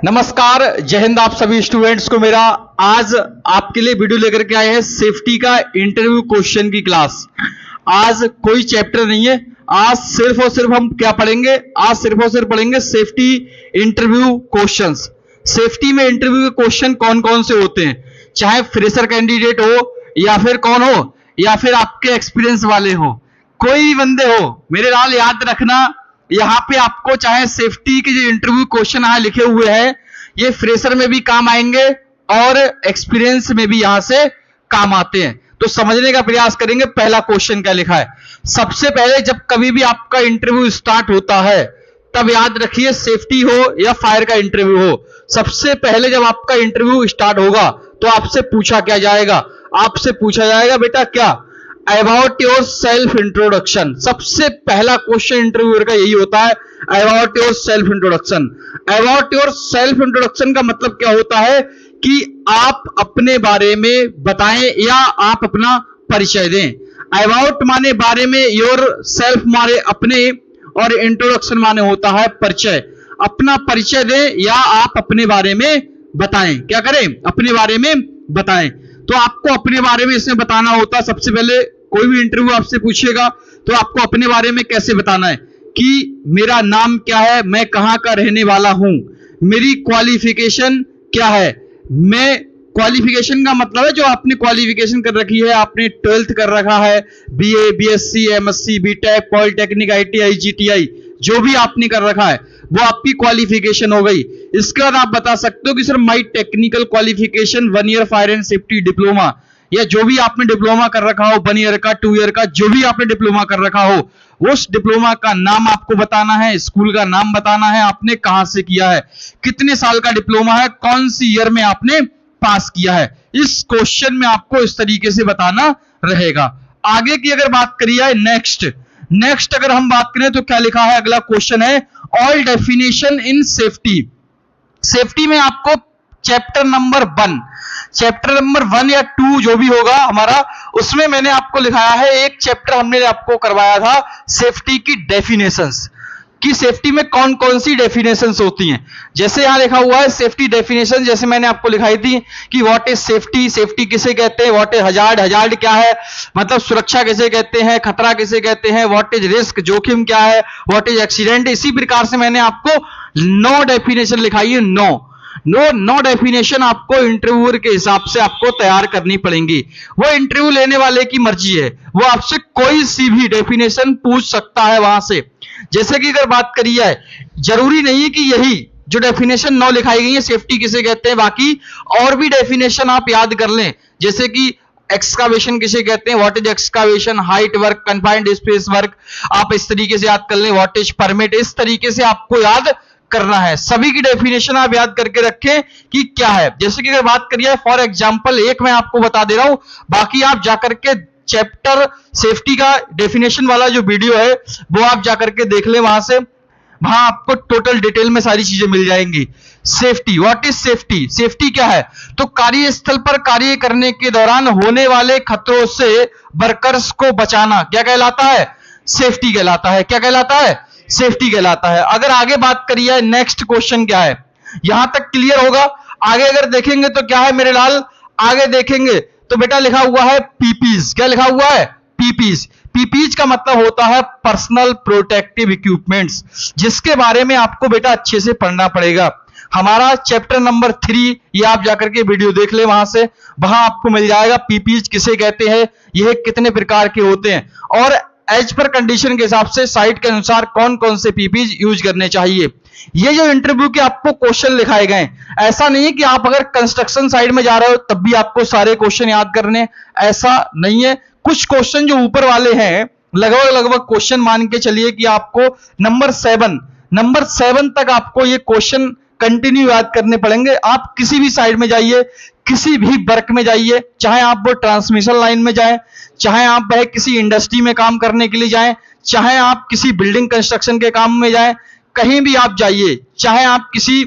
नमस्कार, जय हिंद आप सभी स्टूडेंट्स को मेरा। आज आपके लिए वीडियो लेकर के आए हैं सेफ्टी का इंटरव्यू क्वेश्चन की क्लास। आज कोई चैप्टर नहीं है, आज सिर्फ और सिर्फ हम क्या पढ़ेंगे, आज सिर्फ और सिर्फ पढ़ेंगे सेफ्टी इंटरव्यू क्वेश्चंस। सेफ्टी में इंटरव्यू के क्वेश्चन कौन कौन से होते हैं, चाहे फ्रेशर कैंडिडेट हो या फिर कौन हो या फिर आपके एक्सपीरियंस वाले हो, कोई भी बंदे हो, मेरे लाल याद रखना, यहाँ पे आपको चाहे सेफ्टी के जो इंटरव्यू क्वेश्चन यहाँ लिखे हुए हैं ये फ्रेशर में भी काम आएंगे और एक्सपीरियंस में भी यहां से काम आते हैं। तो समझने का प्रयास करेंगे पहला क्वेश्चन क्या लिखा है। सबसे पहले जब कभी भी आपका इंटरव्यू स्टार्ट होता है तब याद रखिए, सेफ्टी हो या फायर का इंटरव्यू हो, सबसे पहले जब आपका इंटरव्यू स्टार्ट होगा तो आपसे पूछा क्या जाएगा, आपसे पूछा जाएगा बेटा क्या, अबाउट योर सेल्फ इंट्रोडक्शन। सबसे पहला क्वेश्चन इंटरव्यूअर का यही होता है, about your self introduction. About your self introduction का मतलब क्या होता है कि आप अपने बारे में बताएं या आप अपना परिचय दें। अबाउट माने बारे में, योर सेल्फ माने अपने, और इंट्रोडक्शन माने होता है परिचय। अपना परिचय दें या आप अपने बारे में बताएं। क्या करें, अपने बारे में बताएं। तो आपको अपने बारे में इसमें बताना होता है। सबसे पहले कोई भी इंटरव्यू आपसे पूछेगा तो आपको अपने बारे में कैसे बताना है कि मेरा नाम क्या है, मैं कहां का रहने वाला हूं, मेरी क्वालिफिकेशन क्या है। मैं क्वालिफिकेशन का मतलब है जो आपने क्वालिफिकेशन कर रखी है, आपने 12th कर रखा है, BA, BSc, MSc, BTech, polytechnic, ITI, GTI, जो भी आपने कर रखा है वो आपकी क्वालिफिकेशन हो गई। इसके बाद आप बता सकते हो कि sir my technical qualification 1 year fire and safety diploma, या जो भी आपने डिप्लोमा कर रखा हो, 1 ईयर का, 2 ईयर का, जो भी आपने डिप्लोमा कर रखा हो, उस डिप्लोमा का नाम आपको बताना है, स्कूल का नाम बताना है, आपने कहां से किया है, कितने साल का डिप्लोमा है, कौन सी ईयर में आपने पास किया है। इस क्वेश्चन में आपको इस तरीके से बताना रहेगा। आगे की अगर बात करी जाए, नेक्स्ट अगर हम बात करें तो क्या लिखा है, अगला क्वेश्चन है all definition in safety. Safety में आपको चैप्टर नंबर 1 या 2 जो भी होगा हमारा, उसमें मैंने आपको लिखाया है, एक चैप्टर हमने आपको करवाया था सेफ्टी की डेफिनेशंस, कि सेफ्टी में कौन कौन सी डेफिनेशंस होती हैं। जैसे यहां लिखा हुआ है सेफ्टी डेफिनेशन, जैसे मैंने आपको लिखाई थी कि व्हाट इज सेफ्टी, सेफ्टी किसे कहते हैं, व्हाट इज हजार्ड, हजार्ड क्या है, मतलब सुरक्षा किसे कहते हैं, खतरा किसे कहते हैं, व्हाट इज रिस्क, जोखिम क्या है, व्हाट इज एक्सीडेंट। इसी प्रकार से मैंने आपको 9 डेफिनेशन लिखाई है। 9 डेफिनेशन आपको इंटरव्यूअर के हिसाब से आपको तैयार करनी पड़ेंगी। वो इंटरव्यू लेने वाले की मर्जी है, वो आपसे कोई सी भी डेफिनेशन पूछ सकता है वहां से। जैसे कि अगर बात करी जाए, जरूरी नहीं है कि यही जो डेफिनेशन 9 लिखाई गई है सेफ्टी किसे कहते हैं, बाकी और भी डेफिनेशन आप याद कर लें। जैसे कि एक्सकावेशन किसे कहते हैं, what is excavation, height work, confined space work, आप इस तरीके से याद कर लें, व्हाट इज परमिट, इस तरीके से आपको याद करना है। सभी की डेफिनेशन आप याद करके रखें कि क्या है। जैसे कि अगर बात करिए, फॉर एग्जांपल एक मैं आपको बता दे रहा हूं, बाकी आप जाकर के चैप्टर सेफ्टी का डेफिनेशन वाला जो वीडियो है वो आप जाकर के देख लें, वहां आपको टोटल डिटेल में सारी चीजें मिल जाएंगी। Safety, what is safety, safety क्या है, तो कार्यस्थल पर कार्य करने के दौरान होने वाले खतरों से वर्कर्स को बचाना क्या कहलाता है, सेफ्टी कहलाता है। क्या कहलाता है, सेफ्टी कहलाता है। अगर आगे बात करी जाए, नेक्स्ट क्वेश्चन क्या है, यहां तक क्लियर होगा। आगे अगर देखेंगे तो क्या है मेरे लाल, आगे देखेंगे तो बेटा लिखा हुआ है पीपीज। क्या लिखा हुआ है, पीपीज। पीपीज का मतलब होता है पर्सनल प्रोटेक्टिव इक्विपमेंट्स, जिसके बारे में आपको बेटा अच्छे से पढ़ना पड़ेगा। हमारा चैप्टर नंबर 3, ये आप जाकर के वीडियो देख ले, वहां आपको मिल जाएगा पीपीज किसे कहते हैं, यह कितने प्रकार के होते हैं, और एज पर कंडीशन के हिसाब से साइट के अनुसार कौन कौन से पीपीज यूज करने चाहिए। ये जो इंटरव्यू के आपको क्वेश्चन लिखाए गए, ऐसा नहीं है कि आप अगर कंस्ट्रक्शन साइड में जा रहे हो तब भी आपको सारे क्वेश्चन याद करने, ऐसा नहीं है। कुछ क्वेश्चन जो ऊपर वाले हैं, लगभग क्वेश्चन मान के चलिए कि आपको नंबर 7 तक आपको ये क्वेश्चन कंटिन्यू याद करने पड़ेंगे। आप किसी भी साइड में जाइए, किसी भी वर्क में जाइए, चाहे आप वो ट्रांसमिशन लाइन में जाएं, चाहे आप वह किसी इंडस्ट्री में काम करने के लिए जाएं, चाहे आप किसी बिल्डिंग कंस्ट्रक्शन के काम में जाएं, कहीं भी आप जाइए, चाहे आप किसी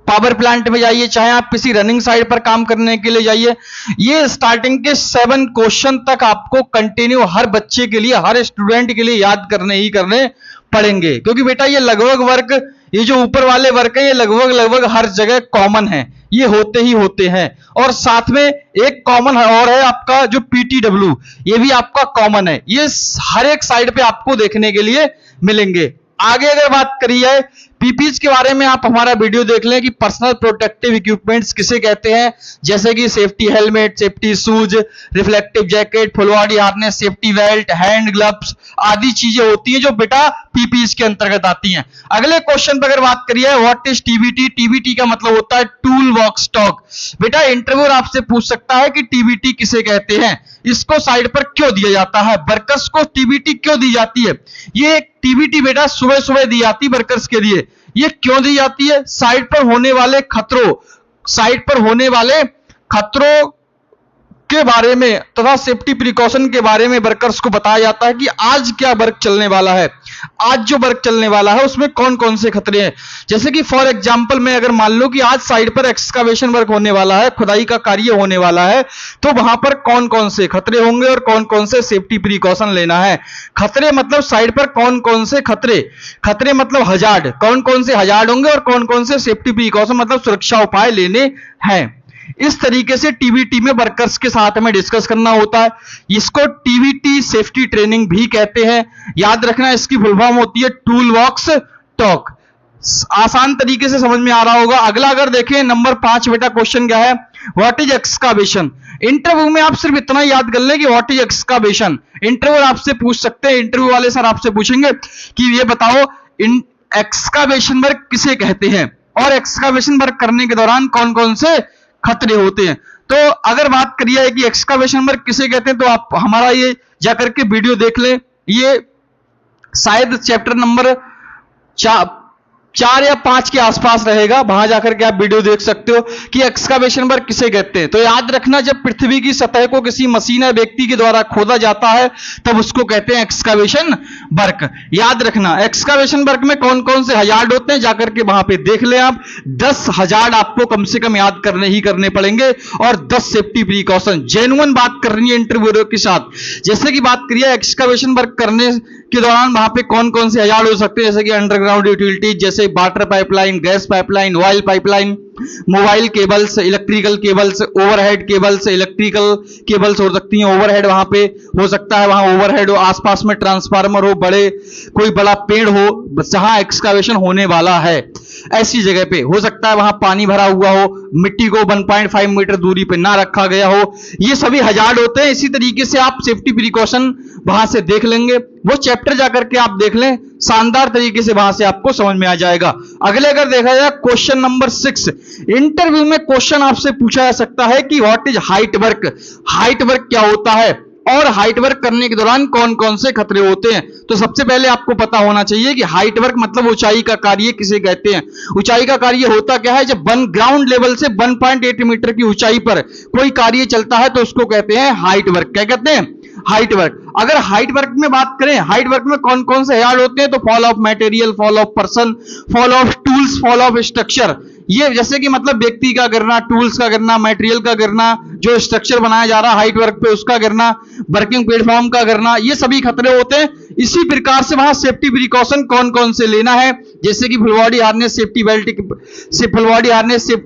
पावर प्लांट में जाइए, चाहे आप किसी रनिंग साइड पर काम करने के लिए जाइए, ये स्टार्टिंग के 7 क्वेश्चन तक आपको कंटिन्यू हर बच्चे के लिए, हर स्टूडेंट के लिए याद करने ही करने पड़ेंगे, क्योंकि बेटा ये लगभग वर्क ये जो ऊपर वाले वर्क हैं ये लगभग हर जगह कॉमन है, ये होते ही होते हैं। और साथ में एक कॉमन और है आपका जो PTW, ये भी आपका कॉमन है, ये हर एक साइड पे आपको देखने के लिए मिलेंगे। आगे अगर बात करी जाए पीपीज के बारे में, आप हमारा वीडियो देख लें कि पर्सनल प्रोटेक्टिव इक्विपमेंट्स किसे कहते हैं, जैसे कि safety helmet, safety shoes, reflective jacket, full body harness, safety belt, hand gloves आदि चीजें होती हैं जो बेटा पीपीज के अंतर्गत आती हैं। अगले क्वेश्चन पर अगर बात करिए व्हाट इज टीबीटी, टीबीटी का मतलब होता है टूल बॉक्स टॉक। बेटा इंटरव्यू आपसे पूछ सकता है कि टीबीटी किसे कहते हैं, इसको साइड पर क्यों दिया जाता है, वर्कर्स को टीबीटी क्यों दी जाती है। ये टीबीटी बेटा सुबह सुबह दी जाती है वर्कर्स के लिए। ये क्यों दी जाती है, साइड पर होने वाले खतरों के बारे में तथा सेफ्टी प्रिकॉशन के बारे में वर्कर्स को बताया जाता है कि आज क्या वर्क चलने वाला है, आज जो वर्क चलने वाला है उसमें कौन कौन से खतरे हैं। जैसे कि फॉर एग्जांपल मैं अगर मान लो कि आज साइड पर एक्सकावेशन वर्क होने वाला है, खुदाई का कार्य होने वाला है, तो वहां पर कौन कौन से खतरे होंगे और कौन कौन से सेफ्टी प्रिकॉशन लेना है। खतरे मतलब साइड पर कौन कौन से खतरे मतलब हजार्ड, कौन कौन से हजार्ड होंगे और कौन कौन से सेफ्टी प्रिकॉशन मतलब सुरक्षा उपाय लेने हैं। इस तरीके से टीबीटी में वर्कर्स के साथ हमें डिस्कस करना होता है। इसको टीबीटी सेफ्टी ट्रेनिंग भी कहते हैं। याद रखना इसकी फुल फॉर्म होती है टूल बॉक्स टॉक। आसान तरीके से समझ में आ रहा होगा। अगला अगर देखें नंबर 5 बेटा क्वेश्चन क्या है, व्हाट इज एक्सकावेशन। इंटरव्यू में आप सिर्फ इतना याद कर ले कि व्हाट इज एक्सकावेशन। इंटरव्यू आपसे पूछ सकते हैं, इंटरव्यू वाले सर आपसे पूछेंगे कि ये बताओ एक्सकावेशन वर्क किसे कहते हैं और एक्सकावेशन वर्क करने के दौरान कौन कौन से खतरे होते हैं। तो अगर बात करिए कि एक्सकावेशन वर्क किसे कहते हैं तो आप हमारा ये जाकर के वीडियो देख लें, ये शायद चैप्टर नंबर 4 या 5 के आसपास रहेगा, वहां जाकर के आप वीडियो देख सकते हो कि एक्सकावेशन वर्क किसे कहते हैं। तो याद रखना जब पृथ्वी की सतह को किसी मशीन या व्यक्ति के द्वारा खोदा जाता है तब उसको कहते हैं एक्सकावेशन वर्क। याद रखना एक्सकावेशन वर्क में कौन कौन से हजार्ड होते हैं, जाकर के वहां पे देख लें आप। 10 हजार्ड आपको कम से कम याद करने पड़ेंगे और 10 सेफ्टी प्रिकॉशन। जेन्युइन बात करनी है इंटरव्यूअर के साथ। जैसे कि बात करिए एक्सकावेशन वर्क करने के दौरान वहां पे कौन कौन से हजार्ड हो सकते हैं, जैसे कि अंडरग्राउंड यूटिलिटीज जैसे water pipeline, gas pipeline, oil pipeline, mobile cables, electrical cables, overhead cables, electrical cables हो सकती हैं। ओवरहेड वहां पे हो सकता है, वहां ओवरहेड हो, आसपास में ट्रांसफार्मर हो, कोई बड़ा पेड़ हो जहां एक्सकावेशन होने वाला है, ऐसी जगह पे हो सकता है। वहां पानी भरा हुआ हो, मिट्टी को 1.5 मीटर दूरी पे ना रखा गया हो, ये सभी हजार्ड होते हैं। इसी तरीके से आप सेफ्टी प्रिकॉशन वहां से देख लेंगे, वो चैप्टर जाकर के आप देख लें, शानदार तरीके से वहां से आपको समझ में आ जाएगा। अगले अगर देखा जाए क्वेश्चन नंबर 6, इंटरव्यू में क्वेश्चन आपसे पूछा जा सकता है कि what is height work. Height work क्या होता है और हाइट वर्क करने के दौरान कौन कौन से खतरे होते हैं। तो सबसे पहले आपको पता होना चाहिए कि हाइट वर्क मतलब ऊंचाई का कार्य किसे कहते हैं। ऊंचाई का कार्य होता क्या है, जब ग्राउंड लेवल से 1.8 मीटर की ऊंचाई पर कोई कार्य चलता है तो उसको कहते हैं हाइट वर्क। क्या कहते हैं, हाइट वर्क। अगर हाइट वर्क में बात करें, हाइट वर्क में कौन कौन से हजार्ड होते हैं, तो fall of material, fall of person, fall of tools, fall of structure. ये जैसे कि मतलब व्यक्ति का गिरना, टूल्स का गिरना, मटेरियल का गिरना, जो स्ट्रक्चर बनाया जा रहा है हाइट वर्क पे उसका गिरना, वर्किंग प्लेटफॉर्म का गिरना, ये सभी खतरे होते हैं। इसी प्रकार से वहां सेफ्टी प्रिकॉशन कौन कौन से लेना है, जैसे कि full body harness, safety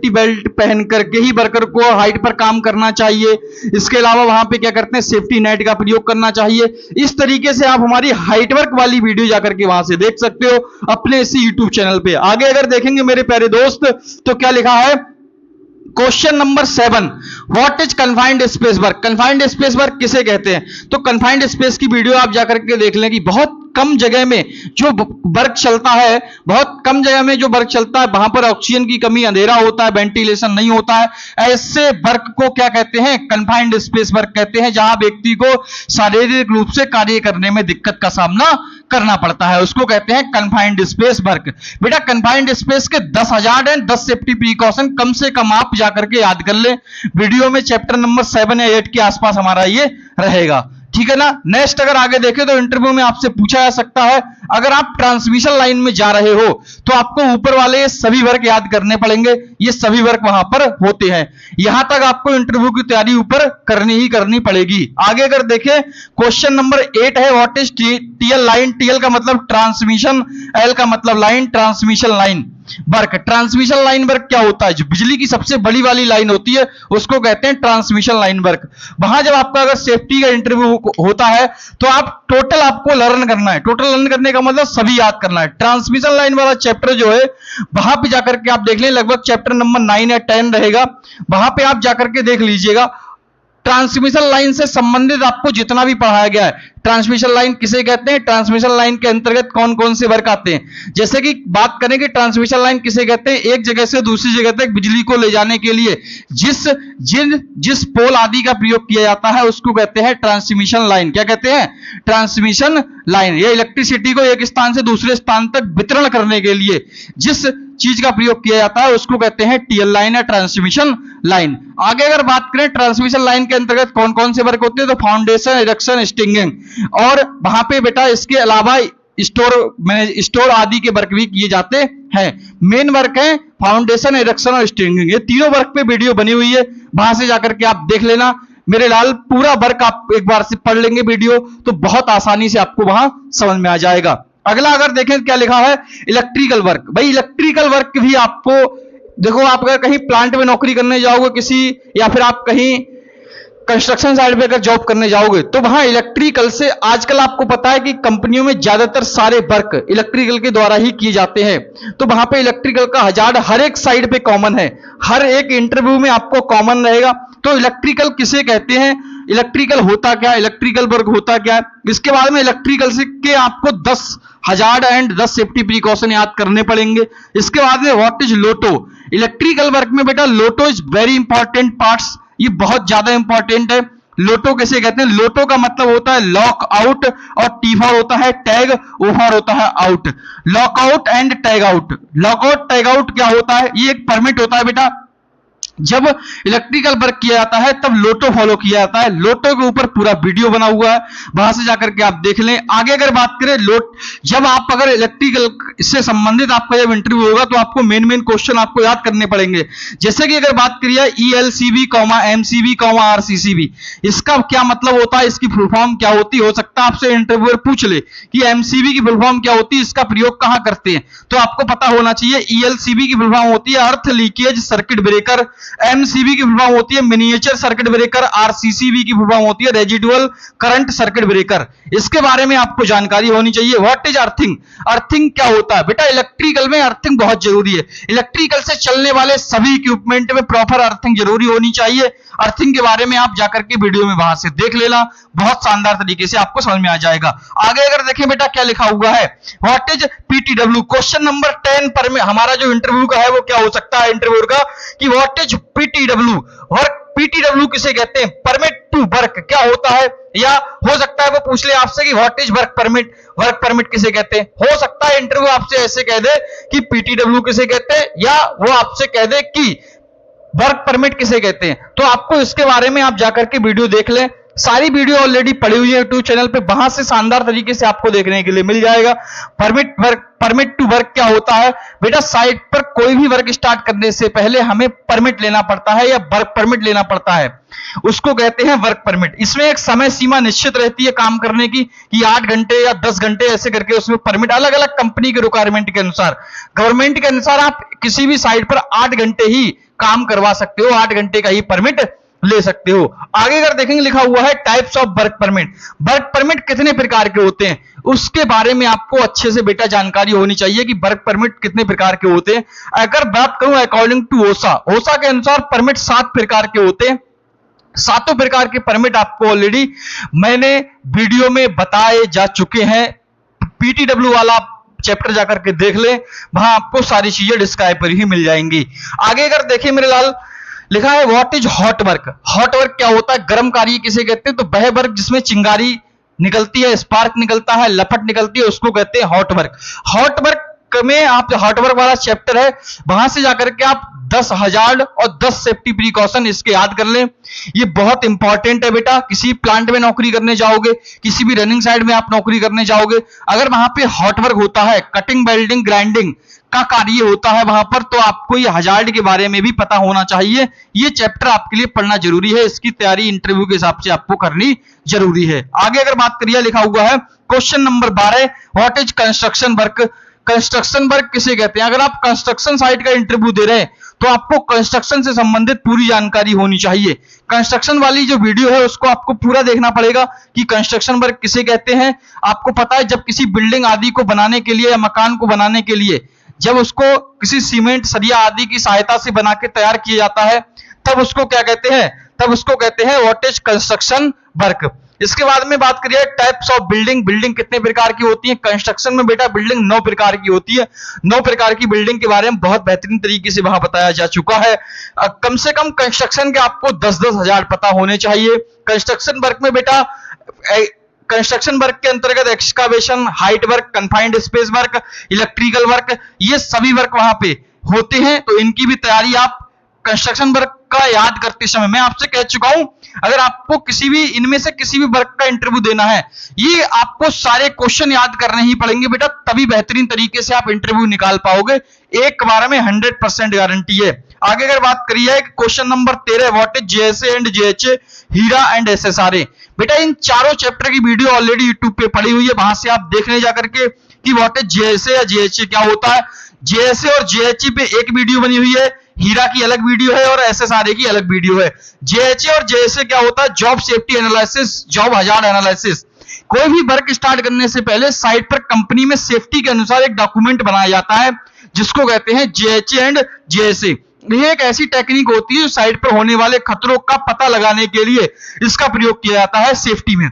belt पहन करके ही वर्कर को हाइट पर काम करना चाहिए। इसके अलावा वहां पे क्या करते हैं, सेफ्टी नेट का प्रयोग करना चाहिए। इस तरीके से आप हमारी हाइट वर्क वाली वीडियो जाकर के वहां से देख सकते हो अपने इसी यूट्यूब चैनल पे। आगे अगर देखेंगे मेरे प्यारे दोस्त तो क्या लिखा है, question number 7, what is confined space work. Confined space work किसे कहते हैं, तो कन्फाइंड स्पेस की वीडियो आप जाकर के देख लें कि बहुत कम जगह में जो वर्क चलता है, वहां पर ऑक्सीजन की कमी, अंधेरा होता है, वेंटिलेशन नहीं होता है, ऐसे वर्क को क्या कहते हैं, कन्फाइंड स्पेस वर्क कहते हैं। जहां व्यक्ति को शारीरिक रूप से कार्य करने में दिक्कत का सामना करना पड़ता है, उसको कहते हैं कन्फाइंड स्पेस वर्क। बेटा कन्फाइंड स्पेस के 10 हजार्ड एंड 10 सेफ्टी प्रिकॉशन कम से कम आप जाकर के याद कर ले। वीडियो में चैप्टर नंबर 7 या 8 के आसपास हमारा ये रहेगा। ठीक है ना। नेक्स्ट अगर आगे देखें तो इंटरव्यू में आपसे पूछा जा सकता है, अगर आप ट्रांसमिशन लाइन में जा रहे हो तो आपको ऊपर वाले ये सभी वर्क याद करने पड़ेंगे, ये सभी वर्क वहां पर होते हैं। यहां तक आपको इंटरव्यू की तैयारी ऊपर करनी ही करनी पड़ेगी। आगे अगर देखें क्वेश्चन नंबर 8 है, what is TL line. TL का मतलब ट्रांसमिशन, एल का मतलब line, transmission line work. Transmission line work क्या होता है, जो बिजली की सबसे बड़ी वाली लाइन होती है उसको कहते हैं ट्रांसमिशन लाइन वर्क। वहां जब आपका अगर सेफ्टी का इंटरव्यू होता है तो आप टोटल आपको लर्न करना है। टोटल लर्न करने का मतलब सभी याद करना है। ट्रांसमिशन लाइन वाला चैप्टर जो है वहां पे जाकर के आप देख लें, लगभग चैप्टर नंबर 9 या 10 रहेगा, वहां पे आप जाकर के देख लीजिएगा। ट्रांसमिशन लाइन से संबंधित आपको जितना भी पढ़ाया गया है, ट्रांसमिशन लाइन किसे कहते हैं, ट्रांसमिशन लाइन के अंतर्गत कौन कौन से वर्क आते हैं। जैसे कि बात करें कि ट्रांसमिशन लाइन किसे कहते हैं, एक जगह से दूसरी जगह तक बिजली को ले जाने के लिए जिस पोल आदि का प्रयोग किया जाता है उसको कहते हैं ट्रांसमिशन लाइन। क्या कहते हैं, ट्रांसमिशन लाइन। ये इलेक्ट्रिसिटी को एक स्थान से दूसरे स्थान तक वितरण करने के लिए जिस चीज का प्रयोग किया जाता है उसको कहते हैं टीएल लाइन या ट्रांसमिशन लाइन। आगे अगर बात करें ट्रांसमिशन लाइन के अंतर्गत कौन कौन से वर्क होते हैं, तो फाउंडेशन, इरेक्शन, स्टिंगिंग, और वहां पे बेटा इसके अलावा स्टोर आदि के वर्क भी किए जाते हैं। मेन वर्क है फाउंडेशन, इरेक्शन और स्टिंगिंग। ये तीनों वर्क पे वीडियो बनी हुई है, वहां से जाकर के आप देख लेना। मेरे लाल पूरा वर्क आप एक बार से पढ़ लेंगे वीडियो तो बहुत आसानी से आपको वहां समझ में आ जाएगा। अगला अगर देखें क्या लिखा है, इलेक्ट्रिकल वर्क। भाई इलेक्ट्रिकल वर्क भी आपको देखो, आप अगर कहीं प्लांट में नौकरी करने जाओगे किसी, या फिर आप कहीं कंस्ट्रक्शन साइड पे अगर जॉब करने जाओगे तो वहां इलेक्ट्रिकल से, आजकल आपको पता है कि कंपनियों में ज्यादातर सारे वर्क इलेक्ट्रिकल के द्वारा ही किए जाते हैं। तो वहां पे इलेक्ट्रिकल का हजार्ड हर एक साइड पे कॉमन है, हर एक इंटरव्यू में आपको कॉमन रहेगा। तो इलेक्ट्रिकल किसे कहते हैं, इलेक्ट्रिकल होता क्या, इलेक्ट्रिकल वर्क होता क्या है। इसके बाद में इलेक्ट्रिकल से के आपको 10 हजार्ड एंड 10 सेफ्टी प्रिकॉशन याद करने पड़ेंगे। इसके बाद में what is Lotte. Electrical work में बेटा लोटो इज वेरी इंपॉर्टेंट पार्ट्स, ये बहुत ज्यादा इंपॉर्टेंट है। लोटो किसे कहते हैं, लोटो का मतलब होता है लॉक आउट, और टी फॉर होता है टैग, ओ फॉर होता है out. Lock out and tag out. Lock out tag out क्या होता है, ये एक परमिट होता है बेटा। जब इलेक्ट्रिकल वर्क किया जाता है तब लोटो फॉलो किया जाता है। लोटो के ऊपर पूरा वीडियो बना हुआ है, वहां से जाकर के आप देख लें। आगे अगर बात करें जब आप अगर इलेक्ट्रिकल से संबंधित आपका जब इंटरव्यू होगा तो आपको मेन क्वेश्चन आपको याद करने पड़ेंगे। जैसे कि अगर बात करिए ELCB, MCB, RCCB, इसका क्या मतलब होता है, इसकी फुल फॉर्म क्या होती है। हो सकता है आपसे इंटरव्यूअर पूछ ले कि MCB की फुल फॉर्म क्या होती है, इसका प्रयोग कहां करते हैं, तो आपको पता होना चाहिए। ELCB की फुल फॉर्म होती है अर्थ लीकेज सर्किट ब्रेकर, MCB की फुल फॉर्म होती है मिनिएचर सर्किट ब्रेकर, RCCB की फुल फॉर्म होती है रेजिडुअल करंट सर्किट ब्रेकर। इसके बारे में आपको जानकारी होनी चाहिए। व्हाट इज अर्थिंग, अर्थिंग क्या होता है बेटा, इलेक्ट्रिकल में अर्थिंग बहुत जरूरी है। इलेक्ट्रिकल से चलने वाले सभी इक्विपमेंट में प्रॉपर अर्थिंग जरूरी होनी चाहिए। अर्थिंग के बारे में आप जाकर के वीडियो में वहां से देख लेना, बहुत शानदार तरीके से आपको समझ में आ जाएगा। आगे अगर देखें बेटा क्या लिखा हुआ है, what is PTW। Question number 10 पर में हमारा जो इंटरव्यू का है वो क्या हो सकता है इंटरव्यू का, कि what is PTW work. PTW किसे कहते हैं, परमिट टू वर्क क्या होता है, या हो सकता है वो पूछ ले आपसे कि what is work permit, work permit किसे कहते हैं। हो सकता है इंटरव्यू आपसे ऐसे कह दे कि PTW किसे कहते हैं, या वो आपसे कह दे कि वर्क परमिट किसे कहते हैं। तो आपको इसके बारे में आप जाकर के वीडियो देख लें, सारी वीडियो ऑलरेडी पड़ी हुई है यूट्यूब चैनल पे, वहां से शानदार तरीके से आपको देखने के लिए मिल जाएगा। परमिट टू वर्क क्या होता है बेटा, साइट पर कोई भी वर्क स्टार्ट करने से पहले हमें परमिट लेना पड़ता है या वर्क परमिट लेना पड़ता है, उसको कहते हैं वर्क परमिट। इसमें एक समय सीमा निश्चित रहती है काम करने की, कि 8 घंटे या 10 घंटे ऐसे करके उसमें परमिट, अलग अलग कंपनी के रिक्वायरमेंट के अनुसार, गवर्नमेंट के अनुसार आप किसी भी साइट पर 8 घंटे ही काम करवा सकते हो, 8 घंटे का ही परमिट ले सकते हो। आगे अगर देखेंगे लिखा हुआ है types of work permit. Work permit कितने प्रकार के होते हैं उसके बारे में आपको अच्छे से बेटा जानकारी होनी चाहिए कि वर्क परमिट कितने प्रकार के होते हैं। अगर बात करूं अकॉर्डिंग टू ओसा के अनुसार परमिट 7 प्रकार के होते हैं। 7 प्रकार के परमिट आपको ऑलरेडी मैंने वीडियो में बताए जा चुके हैं। PTW वाला चैप्टर जाकर के देख ले, वहां आपको सारी चीजें डिस्क्राइब पर ही मिल जाएंगी। आगे अगर देखिए मेरे लाल लिखा है what is hot work. Hot work क्या होता है, गर्म कार्य किसे कहते हैं, तो वह वर्क जिसमें चिंगारी निकलती है, स्पार्क निकलता है, लपट निकलती है, उसको कहते हैं हॉट वर्क। हॉट वर्क में आप हार्डवर्क वाला चैप्टर है, वहां से जाकर के आप 10,000 और 10 सेफ्टी प्रिकॉशन इसके याद कर लें। ये बहुत इंपॉर्टेंट है बेटा। किसी प्लांट में नौकरी करने जाओगे, किसी भी रनिंग साइड में आप नौकरी करने जाओगे, अगर वहां पे हॉटवर्क होता है, कटिंग वेल्डिंग ग्राइंडिंग का कार्य होता है वहां पर, तो आपको ये हजार्ड के बारे में भी पता होना चाहिए। ये चैप्टर आपके लिए पढ़ना जरूरी है, इसकी तैयारी इंटरव्यू के हिसाब से आपको करनी जरूरी है। आगे अगर बात करिए, लिखा हुआ है question number 12, what is construction work. Construction work किसे कहते हैं? अगर आप कंस्ट्रक्शन साइट का इंटरव्यू दे रहे हैं तो आपको कंस्ट्रक्शन से संबंधित पूरी जानकारी होनी चाहिए। कंस्ट्रक्शन वाली जो वीडियो है उसको आपको पूरा देखना पड़ेगा कि कंस्ट्रक्शन वर्क किसे कहते हैं। आपको पता है जब किसी बिल्डिंग आदि को बनाने के लिए या मकान को बनाने के लिए जब उसको किसी सीमेंट सरिया आदि की सहायता से बना के तैयार किया जाता है, तब उसको क्या कहते हैं? तब उसको कहते हैं व्हाट इज कंस्ट्रक्शन वर्क। इसके बाद में बात करिए टाइप्स ऑफ बिल्डिंग। बिल्डिंग कितने प्रकार की होती है? कंस्ट्रक्शन में बेटा बिल्डिंग 9 प्रकार की होती है। 9 प्रकार की बिल्डिंग के बारे में बहुत बेहतरीन तरीके से वहां बताया जा चुका है। कम से कम कंस्ट्रक्शन के आपको 10-10 हजार पता होने चाहिए। कंस्ट्रक्शन वर्क में बेटा कंस्ट्रक्शन वर्क के अंतर्गत excavation, height work, confined space work, electrical work, ये सभी वर्क वहां पे होते हैं। तो इनकी भी तैयारी आप कंस्ट्रक्शन वर्क का याद करते समय, मैं आपसे कह चुका हूं अगर आपको किसी भी इनमें से किसी भी वर्क का इंटरव्यू देना है, ये आपको सारे क्वेश्चन याद करने ही पड़ेंगे बेटा, तभी बेहतरीन तरीके से आप इंटरव्यू निकाल पाओगे। एक बार में 100% गारंटी है। आगे अगर बात करिए question number 13, what is JSA and JHA, HIRA and SSRA. बेटा इन चारों चैप्टर की वीडियो ऑलरेडी यूट्यूब पे पड़ी हुई है, वहां से आप देख ले जाकर के कि व्हाट इज जेएसए या जेएचए क्या होता है। जेएसए और जेएचए पे एक वीडियो बनी हुई है, हीरा की अलग वीडियो है और एसएसआरए की अलग वीडियो है। जेएचए और जेएसए क्या होता है? Job safety analysis, job hazard analysis. कोई भी वर्क स्टार्ट करने से पहले साइट पर कंपनी में सेफ्टी के अनुसार एक डॉक्यूमेंट बनाया जाता है जिसको कहते हैं जेएचए एंड जेएसए। ये एक ऐसी टेक्निक होती है जो साइट पर होने वाले खतरों का पता लगाने के लिए इसका प्रयोग किया जाता है सेफ्टी में।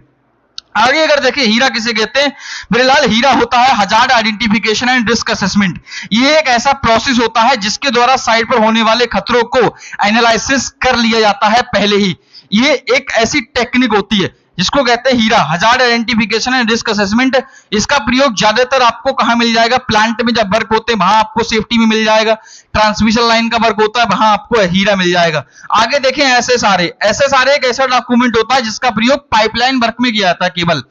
आगे अगर देखें हीरा किसे कहते हैं, मेरे लाल हीरा होता है hazard identification and risk assessment. ये एक ऐसा प्रोसेस होता है जिसके द्वारा साइट पर होने वाले खतरों को एनालिसिस कर लिया जाता है पहले ही। ये एक ऐसी टेक्निक होती है जिसको कहते हैं HIRA, hazard identification and risk assessment. इसका प्रयोग ज्यादातर आपको कहां मिल जाएगा? प्लांट में जब वर्क होते हैं वहां आपको सेफ्टी में मिल जाएगा। ट्रांसमिशन लाइन का वर्क होता है वहां आपको हीरा मिल जाएगा। आगे देखें एसएसआरए। एसएसआरए एक ऐसा डॉक्यूमेंट होता है जिसका प्रयोग पाइपलाइन वर्क में किया जाता है। केवल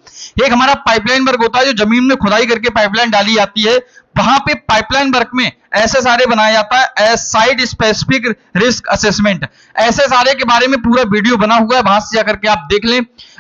एक हमारा पाइपलाइन वर्क होता है जो जमीन में खुदाई करके पाइपलाइन डाली जाती है, वहां पे पाइपलाइन वर्क में एसएसआरए बनाया जाता है, साइट स्पेसिफिक रिस्क असेसमेंट। एसएसआरए के बारे में पूरा वीडियो बना हुआ है, वहां से जाकर के आप देख लें।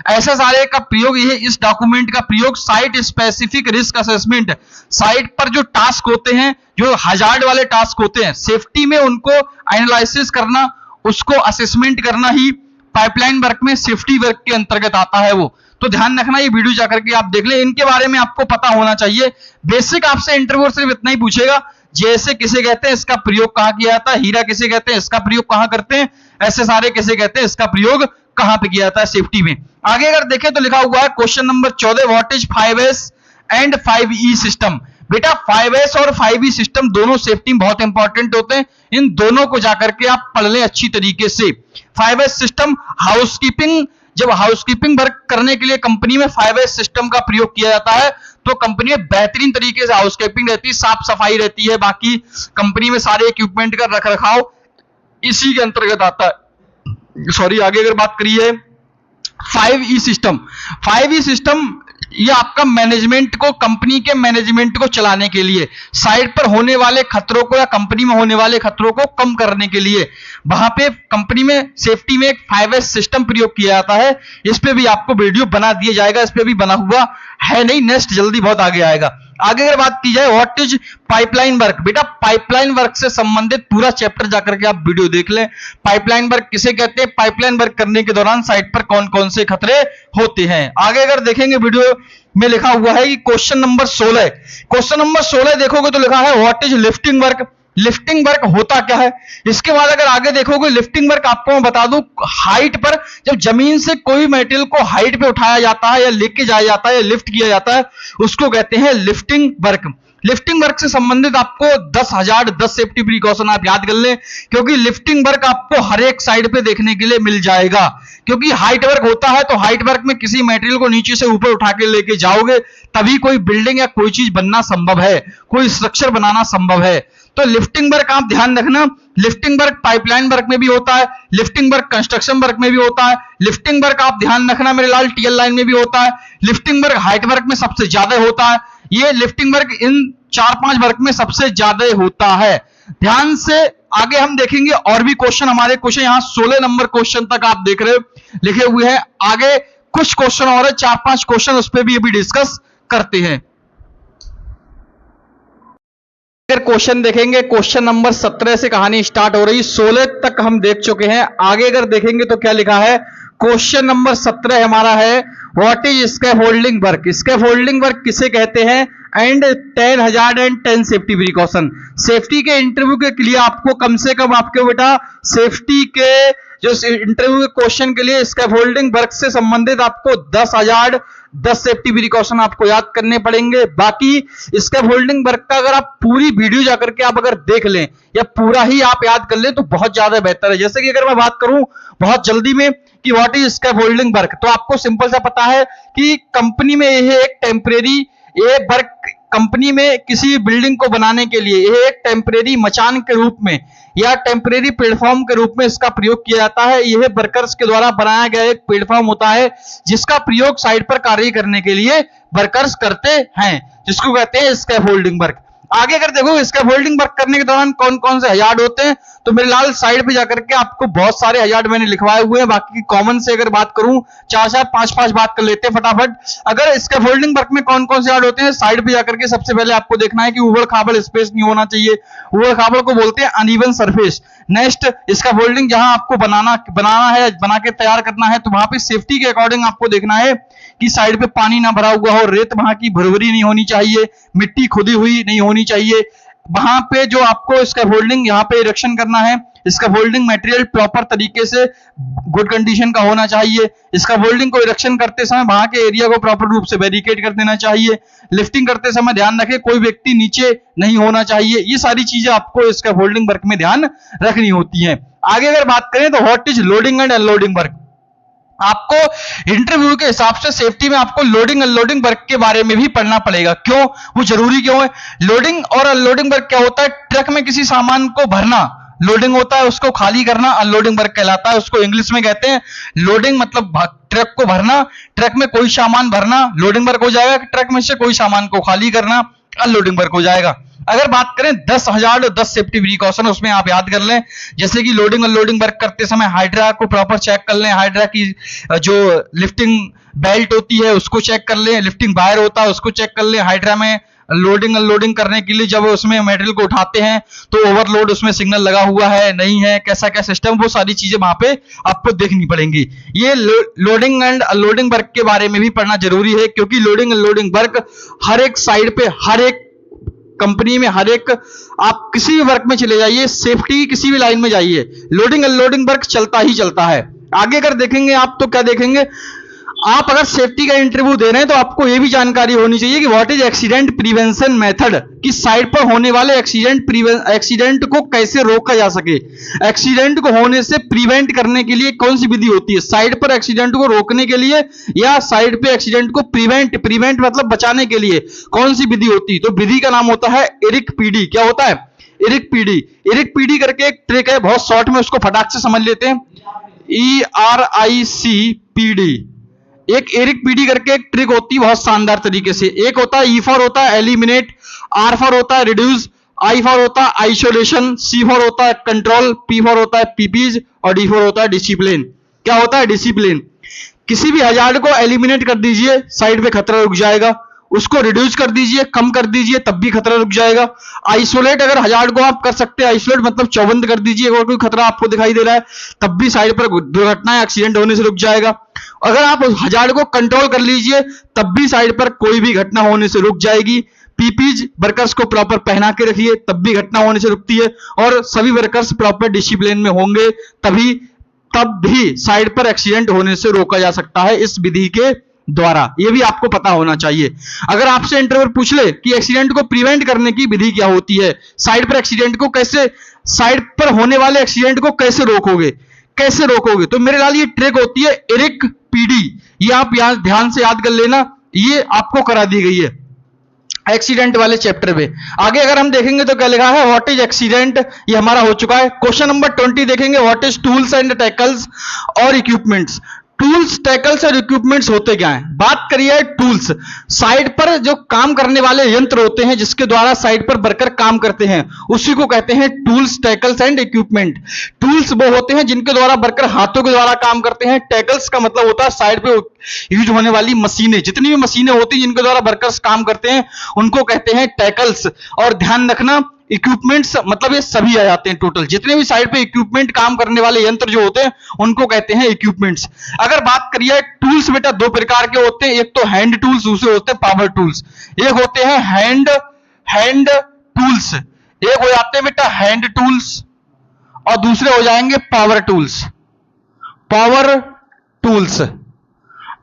एसएसआरए का प्रयोग ये, इस डॉक्यूमेंट का प्रयोग site specific risk assessment, site पर जो टास्क होते हैं, जो हजार्ड वाले टास्क होते हैं सेफ्टी में, उनको एनालिसिस करना, उसको असेसमेंट करना ही पाइपलाइन वर्क में सेफ्टी वर्क के अंतर्गत आता है वो। तो ध्यान रखना, ये वीडियो जाकर के आप देख लें, इनके बारे में आपको पता होना चाहिए। बेसिक आपसे इंटरव्यू सिर्फ इतना ही पूछेगा, जैसे किसे कहते हैं, इसका प्रयोग कहां किया जाता है, हीरा किसे कहते हैं, इसका प्रयोग कहां करते हैं, एसएसआरए किसे कहते हैं, इसका प्रयोग कहां पे किया जाता है सेफ्टी में। आगे अगर देखें तो लिखा हुआ है question number 14, what is 5S and 5E system. बेटा 5S और 5E सिस्टम दोनों सेफ्टी में बहुत इंपॉर्टेंट होते हैं, इन दोनों को जाकर के आप पढ़ लें अच्छी तरीके से। 5S सिस्टम हाउसकीपिंग, जब हाउसकीपिंग वर्क करने के लिए कंपनी में 5S सिस्टम का प्रयोग किया जाता है तो कंपनी में बेहतरीन तरीके से हाउसकीपिंग रहती है, साफ सफाई रहती है, बाकी कंपनी में सारे इक्विपमेंट का रखरखाव इसी के अंतर्गत आता है। सॉरी, आगे अगर बात करिए 5E सिस्टम। 5E सिस्टम ये आपका मैनेजमेंट को, कंपनी के मैनेजमेंट को चलाने के लिए, साइट पर होने वाले खतरों को या कंपनी में होने वाले खतरों को कम करने के लिए वहां पे कंपनी में सेफ्टी में एक 5S सिस्टम प्रयोग किया जाता है। इस पे भी आपको वीडियो बना दिया जाएगा, इस पे भी बना हुआ है नहीं, नेक्स्ट जल्दी बहुत आगे आएगा। आगे अगर बात की जाए व्हाट इज पाइपलाइन वर्क, बेटा पाइपलाइन वर्क से संबंधित पूरा चैप्टर जाकर के आप वीडियो देख लें। पाइपलाइन वर्क किसे कहते हैं, पाइपलाइन वर्क करने के दौरान साइट पर कौन कौन से खतरे होते हैं। आगे अगर देखेंगे वीडियो में लिखा हुआ है कि क्वेश्चन नंबर 16, क्वेश्चन नंबर 16 देखोगे तो लिखा है what is lifting work. Lifting work होता क्या है। इसके बाद अगर आगे देखोगे लिफ्टिंग वर्क आपको मैं बता दूं, हाइट पर जब जमीन से कोई मटेरियल को हाइट पे उठाया जाता है या लेके जाया जाता है या लिफ्ट किया जाता है उसको कहते हैं लिफ्टिंग वर्क। लिफ्टिंग वर्क से संबंधित आपको 10 सेफ्टी प्रिकॉशन आप याद कर लें, क्योंकि लिफ्टिंग वर्क आपको हर एक साइड पे देखने के लिए मिल जाएगा। क्योंकि हाइट वर्क होता है, तो हाइट वर्क में किसी मटेरियल को नीचे से ऊपर उठा के लेके जाओगे तभी कोई बिल्डिंग या कोई चीज बनना संभव है, कोई स्ट्रक्चर बनाना संभव है। तो लिफ्टिंग वर्क आप ध्यान रखना, लिफ्टिंग वर्क पाइपलाइन वर्क में भी होता है, लिफ्टिंग वर्क कंस्ट्रक्शन वर्क में भी होता है, लिफ्टिंग वर्क आप ध्यान रखना मेरे लाल टीएल लाइन में भी होता है, लिफ्टिंग वर्क हाइट वर्क में सबसे ज्यादा होता है। ये लिफ्टिंग वर्क इन 4-5 वर्क में सबसे ज्यादा होता है। ध्यान से आगे हम देखेंगे और भी क्वेश्चन, हमारे क्वेश्चन यहां 16 नंबर क्वेश्चन तक आप देख रहे हो लिखे हुए हैं। आगे कुछ क्वेश्चन और है, 4-5 क्वेश्चन, उस पर भी अभी डिस्कस करते हैं। अगर क्वेश्चन देखेंगे, क्वेश्चन नंबर 17 से कहानी स्टार्ट हो रही, 16 तक हम देख चुके हैं। आगे अगर देखेंगे तो क्या लिखा है, क्वेश्चन नंबर 17 हमारा है what is scaffolding work. Scaffolding work किसे कहते हैं and 10 hazard and 10 safety precaution. Safety के इंटरव्यू के लिए आपको कम से कम आपके बेटा सेफ्टी के जो इंटरव्यू के क्वेश्चन के लिए स्कैफोल्डिंग वर्क से संबंधित आपको 10 हजार्ड 10 सेफ्टी प्रिकॉशन आपको याद करने पड़ेंगे। बाकी स्कैफोल्डिंग वर्क का अगर आप पूरी वीडियो जाकर के आप अगर देख लें या पूरा ही आप याद कर लें तो बहुत ज्यादा बेहतर है। जैसे कि अगर मैं बात करूं बहुत जल्दी में कि व्हाट इज स्कैफोल्डिंग वर्क, तो आपको सिंपल सा पता है कि कंपनी में यह एक टेम्परेरी वर्क, कंपनी में किसी बिल्डिंग को बनाने के लिए यह एक टेम्परेरी मचान के रूप में या टेम्परेरी प्लेटफॉर्म के रूप में इसका प्रयोग किया जाता है। यह वर्कर्स के द्वारा बनाया गया एक प्लेटफॉर्म होता है जिसका प्रयोग साइड पर कार्य करने के लिए वर्कर्स करते हैं, जिसको कहते हैं स्कैफोल्डिंग वर्क। आगे अगर देखो स्कैफोल्डिंग वर्क करने के दौरान कौन कौन से हजार्ड होते हैं, तो मेरे लाल साइड पे जाकर के आपको बहुत सारे हजार्ड मैंने लिखवाए हुए हैं। बाकी कॉमन से अगर बात करूं 4-4 5-5 बात कर लेते हैं फटाफट। अगर स्कैफोल्डिंग वर्क में कौन कौन से हजार्ड होते हैं, साइड पे जाकर के सबसे पहले आपको देखना है कि उबड़ खाबड़ स्पेस नहीं होना चाहिए। उबड़ खाबड़ को बोलते हैं अनइवन सरफेस। नेक्स्ट स्कैफोल्डिंग जहां आपको बनाना है, बना के तैयार करना है, तो वहां पे सेफ्टी के अकॉर्डिंग आपको देखना है कि साइड पे पानी ना भरा हुआ हो, रेत वहां की भुरभुरी नहीं होनी चाहिए, मिट्टी खुदी हुई नहीं होनी चाहिए। वहां पे जो आपको स्कैफोल्डिंग यहाँ पे इरेक्शन करना है, स्कैफोल्डिंग मटेरियल प्रॉपर तरीके से गुड कंडीशन का होना चाहिए। स्कैफोल्डिंग को इरेक्शन करते समय वहां के एरिया को प्रॉपर रूप से बैरिकेड कर देना चाहिए। लिफ्टिंग करते समय ध्यान रखें कोई व्यक्ति नीचे नहीं होना चाहिए। ये सारी चीजें आपको स्कैफोल्डिंग वर्क में ध्यान रखनी होती है। आगे अगर बात करें तो what is loading and unloading work. आपको इंटरव्यू के हिसाब से सेफ्टी में आपको लोडिंग अनलोडिंग वर्क के बारे में भी पढ़ना पड़ेगा। क्यों, वो जरूरी क्यों है? लोडिंग और अनलोडिंग वर्क क्या होता है, ट्रक में किसी सामान को भरना लोडिंग होता है, उसको खाली करना अनलोडिंग वर्क कहलाता है। उसको इंग्लिश में कहते हैं लोडिंग, मतलब ट्रक को भरना, ट्रक में कोई सामान भरना लोडिंग वर्क हो जाएगा, ट्रक में से कोई सामान को खाली करना अनलोडिंग वर्क हो जाएगा। अगर बात करें 10 हजार्ड और 10 सेफ्टी प्रिकॉशन, उसमें आप याद कर लें जैसे कि लोडिंग अनलोडिंग वर्क करते समय हाइड्रा को प्रॉपर चेक कर लें, हाइड्रा की जो लिफ्टिंग बेल्ट होती है उसको चेक कर लें, लिफ्टिंग वायर होता है उसको चेक कर लें। हाइड्रा में लोडिंग अनलोडिंग करने के लिए जब उसमें मटेरियल को उठाते हैं तो ओवरलोड उसमें सिग्नल लगा हुआ है नहीं है, कैसा क्या सिस्टम, वो सारी चीजें वहां पे आपको देखनी पड़ेंगी। ये लोडिंग एंड अनलोडिंग वर्क के बारे में भी पढ़ना जरूरी है, क्योंकि लोडिंग अनलोडिंग वर्क हर एक साइड पे, हर एक कंपनी में, हर एक आप किसी भी वर्क में चले जाइए, सेफ्टी किसी भी लाइन में जाइए, लोडिंग अनलोडिंग वर्क चलता ही चलता है। आगे अगर देखेंगे आप तो क्या देखेंगे, आप अगर सेफ्टी का इंटरव्यू दे रहे हैं तो आपको यह भी जानकारी होनी चाहिए कि what is accident prevention method, कि साइड पर होने वाले एक्सीडेंट को कैसे रोका जा सके। एक्सीडेंट को होने से प्रिवेंट करने के लिए कौन सी विधि होती है, साइड पर एक्सीडेंट को रोकने के लिए या साइड पे एक्सीडेंट को प्रिवेंट मतलब बचाने के लिए कौन सी विधि होती है। तो विधि का नाम होता है इरिक पीडी। क्या होता है? Eric PD. इरिक पीडी करके एक ट्रिक है, बहुत शॉर्ट में उसको फटाक से समझ लेते हैं। ERICPD, एक एरिक पीडी करके एक ट्रिक होती है बहुत शानदार तरीके से। एक होता है E फॉर होता है एलिमिनेट, R फॉर होता है रिड्यूस, I फॉर होता है आइसोलेशन, C फॉर होता है कंट्रोल, P फॉर होता है पीपीज और D फॉर होता है डिसिप्लिन। क्या होता है? डिसिप्लिन। किसी भी हजार्ड को एलिमिनेट कर दीजिए, साइड पे खतरा रुक जाएगा। उसको रिड्यूस कर दीजिए, कम कर दीजिए, तब भी खतरा रुक जाएगा। आइसोलेट अगर हजार्ड को आप कर सकते हैं, आइसोलेट मतलब चौबंद कर दीजिए, अगर कोई खतरा आपको दिखाई दे रहा है तब भी साइड पर दुर्घटना या एक्सीडेंट होने से रुक जाएगा। अगर आप हजार्ड को कंट्रोल कर लीजिए तब भी साइड पर कोई भी घटना होने से रुक जाएगी। पीपीज वर्कर्स को प्रॉपर पहना के रखिए तब भी घटना होने से रुकती है, और सभी वर्कर्स प्रॉपर डिसिप्लिन में होंगे तब भी साइड पर एक्सीडेंट होने से रोका जा सकता है इस विधि के द्वारा, ये भी आपको पता होना चाहिए। अगर आपसे इंटरव्यूअर पूछ ले कि एक्सीडेंट को प्रिवेंट करने की विधि क्या होती है, साइड पर एक्सीडेंट को कैसे, साइड पर होने वाले एक्सीडेंट को कैसे रोकोगे, कैसे रोकोगे, तो मेरे लाल ये ट्रिक होती है इरिक पीडी। ये आप यहां ध्यान से याद कर लेना, ये आपको करा दी गई है एक्सीडेंट वाले चैप्टर में। आगे अगर हम देखेंगे तो क्या लिखा है, व्हाट इज एक्सीडेंट, ये हमारा हो चुका है। क्वेश्चन नंबर 20 देखेंगे, what is tools and tackles और इक्विपमेंट्स। टूल्स, टैकल्स और इक्विपमेंट्स होते क्या हैं? बात करिए टूल्स, साइड पर जो काम करने वाले यंत्र होते हैं जिसके द्वारा साइड पर वर्कर काम करते हैं, उसी को कहते हैं tools, tackles and equipment. Tools वो होते हैं जिनके द्वारा वर्कर हाथों के द्वारा काम करते हैं। टैकल्स का मतलब होता है साइड पे यूज होने वाली मशीनें, जितनी भी मशीनें होती हैं जिनके द्वारा वर्कर्स काम करते हैं उनको कहते हैं टैकल्स। और ध्यान रखना, इक्विपमेंट्स मतलब ये सभी आ जाते हैं, टोटल जितने भी साइड पे इक्विपमेंट काम करने वाले यंत्र जो होते हैं उनको कहते हैं इक्विपमेंट्स। अगर बात करिए टूल्स, बेटा दो प्रकार के होते हैं, एक तो हैंड टूल्स, दूसरे होते हैं पावर टूल्स। एक होते हैं हैंड टूल्स, एक हो जाते हैं बेटा हैंड टूल्स और दूसरे हो जाएंगे पावर टूल्स। पावर टूल्स,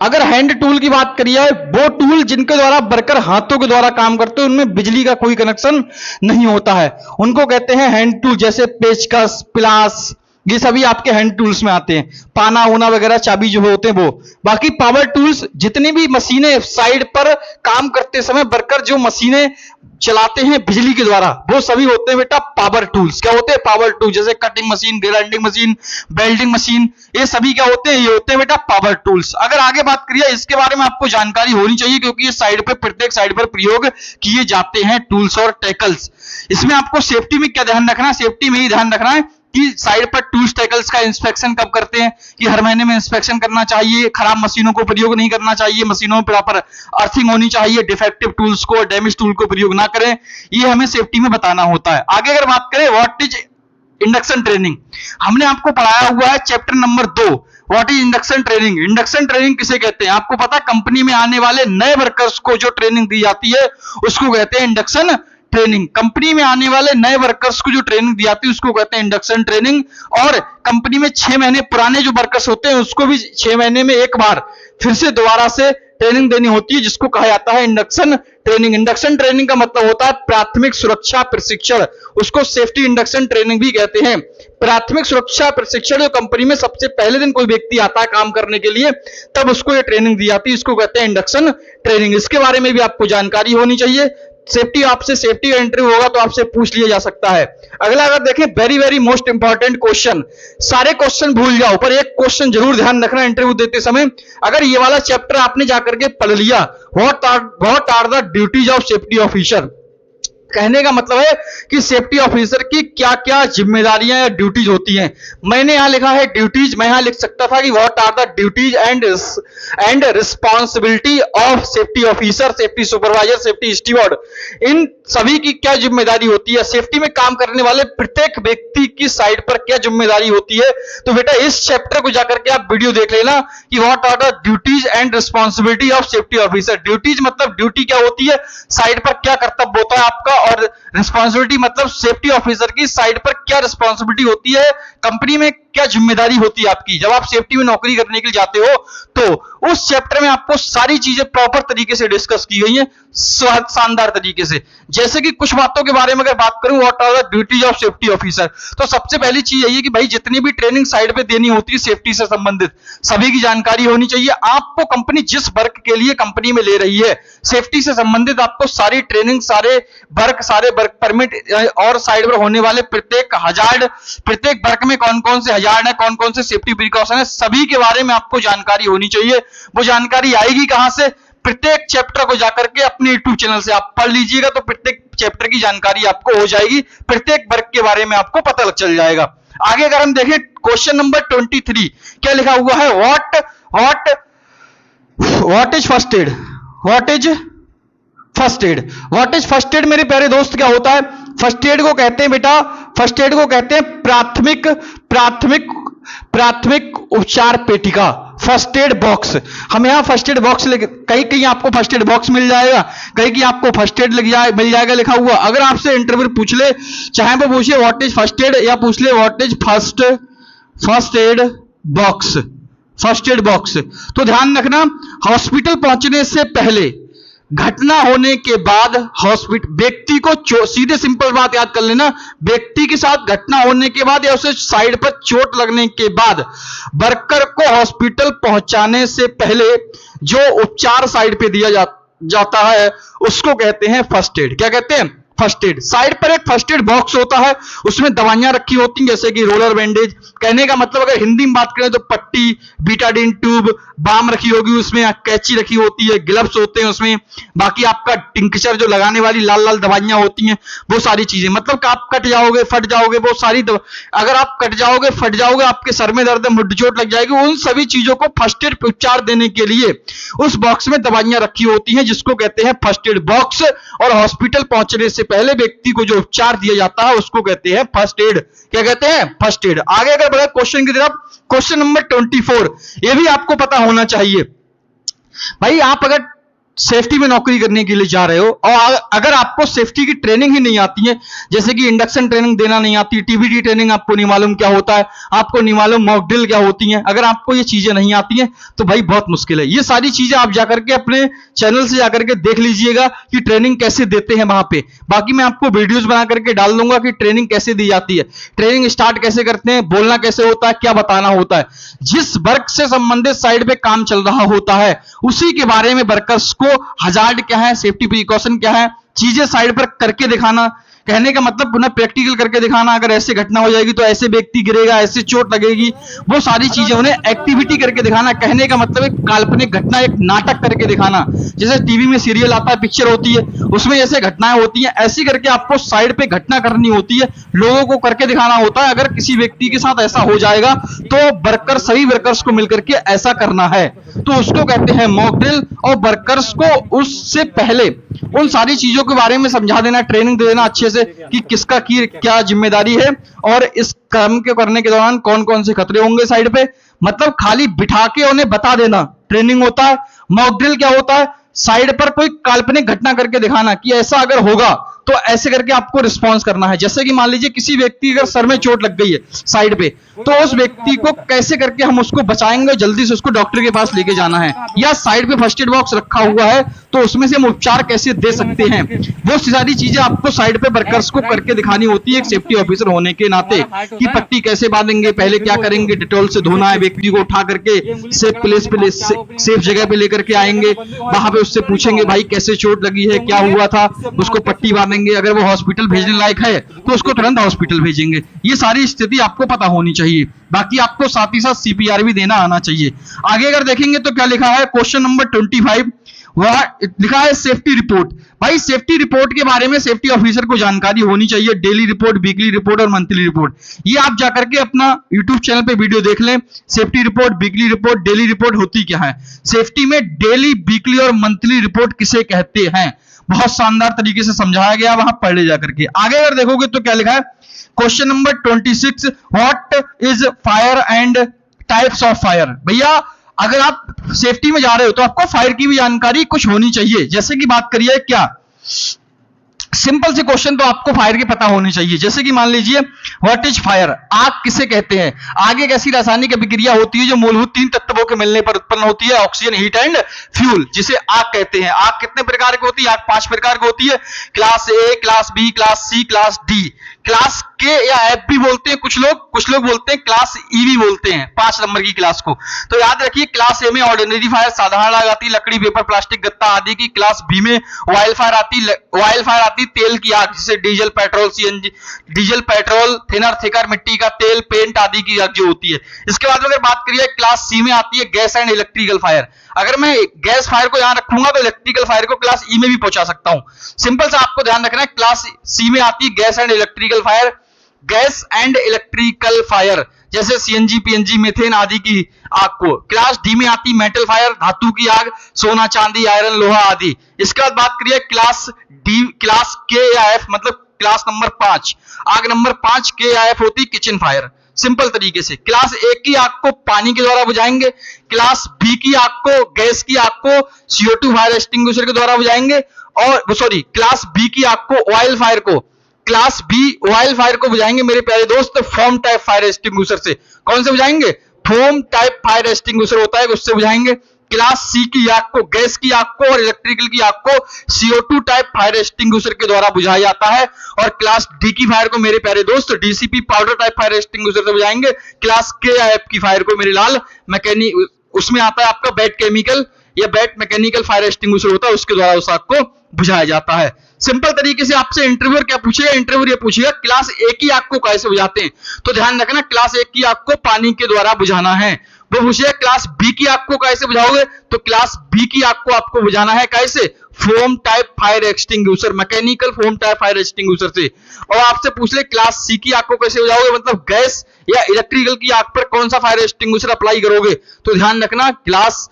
अगर हैंड टूल की बात करिए, वो टूल जिनके द्वारा वर्कर हाथों के द्वारा काम करते हैं, उनमें बिजली का कोई कनेक्शन नहीं होता है, उनको कहते हैं हैंड टूल। जैसे पेचकस, पिलास, ये सभी आपके हैंड टूल्स में आते हैं। पाना ऊना वगैरह चाबी जो होते हैं वो। बाकी पावर टूल्स, जितनी भी मशीनें साइड पर काम करते समय वर्कर जो मशीनें चलाते हैं बिजली के द्वारा, वो सभी होते हैं बेटा पावर टूल्स। क्या होते हैं? Power tool. जैसे cutting machine, grinding machine, welding machine, ये सभी क्या होते हैं? ये होते हैं बेटा पावर टूल्स। अगर आगे बात करिए, इसके बारे में आपको जानकारी होनी चाहिए क्योंकि ये साइड पर, प्रत्येक साइड पर प्रयोग किए जाते हैं टूल्स और टैकल्स। इसमें आपको सेफ्टी में क्या ध्यान रखना है? सेफ्टी में ही ध्यान रखना है कि साइड पर टूल्स टैकल्स का इंस्पेक्शन कब करते हैं, कि हर महीने में इंस्पेक्शन करना चाहिए, खराब मशीनों को प्रयोग नहीं करना चाहिए, मशीनों में प्रॉपर अर्थिंग होनी चाहिए, डिफेक्टिव टूल्स को, डैमेज टूल को प्रयोग ना करें, ये हमें सेफ्टी में बताना होता है। आगे अगर बात करें, व्हाट इज इंडक्शन ट्रेनिंग, हमने आपको पढ़ाया हुआ है chapter number 2, what is induction training. Induction training किसे कहते हैं? आपको पता है, कंपनी में आने वाले नए वर्कर्स को जो ट्रेनिंग दी जाती है उसको कहते हैं इंडक्शन ट्रेनिंग। कंपनी में आने वाले नए वर्कर्स को जो ट्रेनिंग दी जाती है उसको कहते हैं इंडक्शन ट्रेनिंग। और कंपनी में 6 महीने पुराने जो वर्कर्स होते हैं उसको भी 6 महीने में एक बार फिर से दोबारा से ट्रेनिंग देनी होती है, जिसको कहा जाता है इंडक्शन ट्रेनिंग। इंडक्शन ट्रेनिंग का मतलब होता है प्राथमिक सुरक्षा प्रशिक्षण, उसको सेफ्टी इंडक्शन ट्रेनिंग भी कहते हैं। प्राथमिक सुरक्षा प्रशिक्षण, जो कंपनी में सबसे पहले दिन कोई व्यक्ति आता है काम करने के लिए, तब उसको ये ट्रेनिंग दी जाती है, इसको कहते हैं इंडक्शन ट्रेनिंग। इसके बारे में भी आपको जानकारी होनी चाहिए। सेफ्टी, आपसे सेफ्टी का इंटरव्यू होगा तो आपसे पूछ लिया जा सकता है। अगला अगर देखें, very very most important question, सारे क्वेश्चन भूल जाओ पर एक क्वेश्चन जरूर ध्यान रखना इंटरव्यू देते समय। अगर ये वाला चैप्टर आपने जाकर के पढ़ लिया, what are the duties of safety officer, कहने का मतलब है कि सेफ्टी ऑफिसर की क्या क्या जिम्मेदारियां या ड्यूटीज होती हैं। मैंने यहां लिखा है ड्यूटीज, मैं यहां लिख सकता था कि what are the duties and responsibility of safety officer, safety supervisor, safety steward, इन सभी की क्या जिम्मेदारी होती है, सेफ्टी में काम करने वाले प्रत्येक व्यक्ति की साइड पर क्या जिम्मेदारी होती है। तो बेटा इस चैप्टर को जाकर के आप वीडियो देख लेना कि what are the duties and responsibility of safety officer. Duties मतलब ड्यूटी क्या होती है, साइड पर क्या कर्तव्य होता है आपका, और रिस्पॉन्सिबिलिटी मतलब सेफ्टी ऑफिसर की साइड पर क्या रिस्पॉन्सिबिलिटी होती है, कंपनी में क्या जिम्मेदारी होती है आपकी। जब आप सेफ्टी में नौकरी करने के लिए जाते हो तो उस चैप्टर में आपको सारी चीजें प्रॉपर तरीके से डिस्कस की गई हैं, शानदार तरीके से। जैसे कि कुछ बातों के बारे में अगर बात करूं, what are the duties of safety officer, तो सबसे पहली चीज यही है कि भाई जितनी भी ट्रेनिंग साइड पे देनी होती है सेफ्टी से संबंधित, सभी की जानकारी होनी चाहिए। आपको कंपनी जिस वर्क के लिए कंपनी में ले रही है, सेफ्टी से संबंधित आपको सारी ट्रेनिंग, सारे वर्क परमिट और साइड पर होने वाले प्रत्येक हजार्ड, प्रत्येक वर्क में कौन कौन से हजार्ड है, कौन कौन से सेफ्टी प्रिकॉशन है, सभी के बारे में आपको जानकारी होनी चाहिए। वो जानकारी आएगी कहां से? प्रत्येक चैप्टर को जाकर के अपने यूट्यूब चैनल से आप पढ़ लीजिएगा तो प्रत्येक चैप्टर की जानकारी आपको हो जाएगी, प्रत्येक वर्ग के बारे में आपको पता चल जाएगा। आगे अगर हम देखें क्वेश्चन नंबर 23, क्या लिखा हुआ है, what is first aid, what is first aid, what is first aid मेरे प्यारे दोस्त क्या होता है? फर्स्ट एड को कहते हैं बेटा, फर्स्ट एड को कहते हैं प्राथमिक उपचार पेटिका, फर्स्ट एड बॉक्स। हम यहाँ फर्स्ट एड बॉक्स, कहीं कहीं आपको फर्स्ट एड बॉक्स मिल जाएगा, कहीं कहीं आपको फर्स्ट एड मिल जाएगा लिखा हुआ। अगर आपसे इंटरव्यू पूछ ले, चाहे वो पूछे व्हाट इज फर्स्ट एड या पूछ ले what is first aid box, first aid box. तो ध्यान रखना, हॉस्पिटल पहुंचने से पहले, घटना होने के बाद, हॉस्पिटल व्यक्ति को सीधे सिंपल बात याद कर लेना, व्यक्ति के साथ घटना होने के बाद या उसे साइड पर चोट लगने के बाद वर्कर को हॉस्पिटल पहुंचाने से पहले जो उपचार साइड पे दिया जाता है उसको कहते हैं फर्स्ट एड। क्या कहते हैं? First aid. साइड पर एक फर्स्ट एड बॉक्स होता है, उसमें दवाइयां रखी होती हैं जैसे कि रोलर, बैंडेज। कहने का मतलब अगर हिंदी में बात करें तो पट्टी, बीटाडीन ट्यूब, बाम रखी होगी उसमें, कैंची रखी होती है, ग्लव्स होते हैं उसमें, बाकी आपका टिंकचर जो लगाने वाली लाल लाल दवाइयां होती हैं, वो सारी चीजें। मतलब कि आप कट जाओगे, फट जाओगे, वो सारी अगर आप कट जाओगे, फट जाओगे, आपके सर में दर्द, मुड्ढ चोट लग जाएगी, उन सभी चीजों को फर्स्ट एड उपचार देने के लिए उस बॉक्स में दवाइयां रखी होती हैं जिसको कहते हैं फर्स्ट एड बॉक्स। और हॉस्पिटल पहुंचने से पहले व्यक्ति को जो उपचार दिया जाता है उसको कहते हैं फर्स्ट एड। क्या कहते हैं? First aid. आगे अगर बढ़े क्वेश्चन की तरफ, क्वेश्चन नंबर 24, ये भी आपको पता होना चाहिए। भाई आप अगर सेफ्टी में नौकरी करने के लिए जा रहे हो और अगर आपको सेफ्टी की ट्रेनिंग ही नहीं आती है, जैसे कि इंडक्शन ट्रेनिंग देना नहीं आती, टीबीटी ट्रेनिंग आपको नहीं मालूम क्या होता है, आपको नहीं मालूम मॉक ड्रिल क्या होती है, अगर आपको ये चीजें नहीं आती हैं तो भाई बहुत मुश्किल है। ये सारी चीजें आप जाकर के अपने चैनल से जाकर के देख लीजिएगा कि ट्रेनिंग कैसे देते हैं वहां पे। बाकी मैं आपको वीडियोस बना करके डाल दूंगा कि ट्रेनिंग कैसे दी जाती है, ट्रेनिंग स्टार्ट कैसे करते हैं, बोलना कैसे होता है, क्या बताना होता है। जिस वर्क से संबंधित साइड पे काम चल रहा होता है उसी के बारे में वर्कर्स को हजार्ड क्या है, सेफ्टी प्रिकॉशन क्या है, चीजें साइड पर करके दिखाना। कहने का मतलब पुनः प्रैक्टिकल करके दिखाना, अगर ऐसे घटना हो जाएगी तो ऐसे व्यक्ति गिरेगा, ऐसे चोट लगेगी, वो सारी चीजें उन्हें एक्टिविटी करके दिखाना। कहने का मतलब एक काल्पनिक घटना, एक नाटक करके दिखाना। जैसे टीवी में सीरियल आता है, पिक्चर होती है, उसमें जैसे घटनाएं होती हैं, ऐसी करके आपको साइड पे घटना करनी होती है, लोगों को करके दिखाना होता है। अगर किसी व्यक्ति के साथ ऐसा हो जाएगा तो वर्कर, सभी वर्कर्स को मिलकर के ऐसा करना है, तो उसको कहते हैं मॉक ड्रिल। और वर्कर्स को उससे पहले उन सारी चीजों के बारे में समझा देना, ट्रेनिंग दे देना अच्छे से कि किसका की क्या जिम्मेदारी है और इस काम के करने के दौरान कौन कौन से खतरे होंगे साइड पे। मतलब खाली बिठा के उन्हें बता देना ट्रेनिंग होता है। मॉक ड्रिल क्या होता है? साइड पर कोई काल्पनिक घटना करके दिखाना कि ऐसा अगर होगा तो ऐसे करके आपको रिस्पॉन्स करना है। जैसे कि मान लीजिए किसी व्यक्ति अगर सर में चोट लग गई है साइड पे, तो उस व्यक्ति को कैसे करके हम उसको बचाएंगे, जल्दी से उसको डॉक्टर के पास लेके जाना है, या साइड पे फर्स्ट एड बॉक्स रखा हुआ है तो उसमें से हम उपचार कैसे दे सकते हैं, वो सारी चीजें आपको साइड पे वर्कर्स को करके दिखानी होती है एक सेफ्टी ऑफिसर होने के नाते। कि पट्टी कैसे बांधेंगे, पहले क्या करेंगे, डिटॉल से धोना है, व्यक्ति को उठा करके सेफ प्लेस पे, सेफ जगह पे लेकर के आएंगे, वहां पे उससे पूछेंगे भाई कैसे चोट लगी है, क्या हुआ था, उसको पट्टी बांधेंगे, अगर वो हॉस्पिटल भेजने लायक है तो उसको तुरंत हॉस्पिटल भेजेंगे। ये सारी स्थिति आपको पता होनी चाहिए। बाकी आपको साथ ही साथ सीपीआर भी देना आना चाहिए। आगे अगर देखेंगे तो क्या लिखा है, क्वेश्चन नंबर 25, वह लिखा है सेफ्टी रिपोर्ट। भाई सेफ्टी रिपोर्ट के बारे में सेफ्टी ऑफिसर को जानकारी होनी चाहिए। डेली रिपोर्ट, वीकली रिपोर्ट और मंथली रिपोर्ट, ये आप जाकर के अपना यूट्यूब चैनल पे वीडियो देख लें। Safety report, weekly report, daily report होती क्या है, सेफ्टी में डेली, वीकली और मंथली रिपोर्ट किसे कहते हैं, बहुत शानदार तरीके से समझाया गया, वहां पढ़ ले जाकर के। आगे अगर देखोगे तो क्या लिखा है, question number 26, what is fire and types of fire. भैया अगर आप सेफ्टी में जा रहे हो तो आपको फायर की भी जानकारी कुछ होनी चाहिए। जैसे कि बात करिए, क्या सिंपल से क्वेश्चन तो आपको फायर के पता होने चाहिए। जैसे कि मान लीजिए व्हाट इज फायर, आग किसे कहते हैं, आग एक ऐसी रासायनिक अभिक्रिया होती है जो मूलभूत 3 तत्वों के मिलने पर उत्पन्न होती है, ऑक्सीजन, हीट एंड फ्यूल, जिसे आग कहते हैं। आग कितने प्रकार की होती है, आग 5 प्रकार की होती है, class A, class B, class C, class D. Class के या एफ भी बोलते हैं कुछ लोग बोलते हैं क्लास ई भी बोलते हैं 5 नंबर की क्लास को। तो याद रखिए, क्लास ए में ऑर्डिनरी फायर, साधारण आग आती, लकड़ी, पेपर, प्लास्टिक, गत्ता आदि की। क्लास बी में ऑयल फायर आती, तेल की आग, जैसे diesel, petrol, CNG, diesel, petrol, thinner, thicker, मिट्टी का तेल, पेंट आदि की आग जो होती है। इसके बाद अगर बात करिए, क्लास सी में आती है गैस एंड इलेक्ट्रिकल फायर। अगर मैं गैस फायर को यहां रखूंगा तो इलेक्ट्रिकल फायर को क्लास ई में भी पहुंचा सकता हूं। सिंपल सा आपको ध्यान रखना है, क्लास सी में आती है gas and electrical fire, gas and electrical fire, जैसे सीएनजी, पीएनजी, मीथेन आदि की आग को। क्लास डी में आती मेटल फायर, धातु की आग, सोना, चांदी, आयरन, लोहा आदि। इसके बाद बात करिए क्लास डी, क्लास के या एफ, मतलब क्लास नंबर 5, आग नंबर 5 के या एफ होती किचन फायर। सिंपल तरीके से क्लास ए की आग को पानी के द्वारा बुझाएंगे, क्लास बी की आग को, गैस की आग को CO2 फायर एक्सटिंग्विशर के द्वारा बुझाएंगे, और सॉरी क्लास बी की आग को, ऑयल फायर को, क्लास बी ऑयल फायर को बुझाएंगे मेरे प्यारे दोस्त फोम टाइप फायर एक्सटिंग्विशर से। कौन से बुझाएंगे, फोम टाइप फायर एक्सटिंग्विशर होता है, उससे बुझाएंगे। क्लास सी की आग को, गैस की आग को और इलेक्ट्रिकल की आग को CO2 टाइप फायर एक्सटिंग्विशर के द्वारा बुझाया जाता है। और क्लास डी की फायर को मेरे प्यारे दोस्त DCP powder type fire extinguisher से बुझाएंगे। क्लास के या एफ की फायर को मेरे लाल मैकेनिक, उसमें आता है आपका बैट केमिकल या बैट मैकेनिकल फायर एक्सटिंग्विशर होता है, उसके द्वारा उस आग को बुझाया जाता है। सिंपल तरीके से आपसे इंटरव्यूअर क्या पूछेगा, इंटरव्यूअर ये पूछेगा क्लास ए की आग को कैसे बुझाते हैं, तो ध्यान रखना क्लास ए की आग को पानी के द्वारा बुझाना है। वो पूछेगा क्लास बी की आग को कैसे बुझाओगे, तो क्लास बी की आग को आपको बुझाना है कैसे, foam type fire extinguisher, mechanical foam type fire extinguisher से। और आपसे पूछ ले क्लास सी की आग को कैसे बुझाओगे, मतलब गैस या इलेक्ट्रिकल की आग पर कौन सा फायर एक्सटिंग्विशर अप्लाई करोगे, तो ध्यान रखना क्लास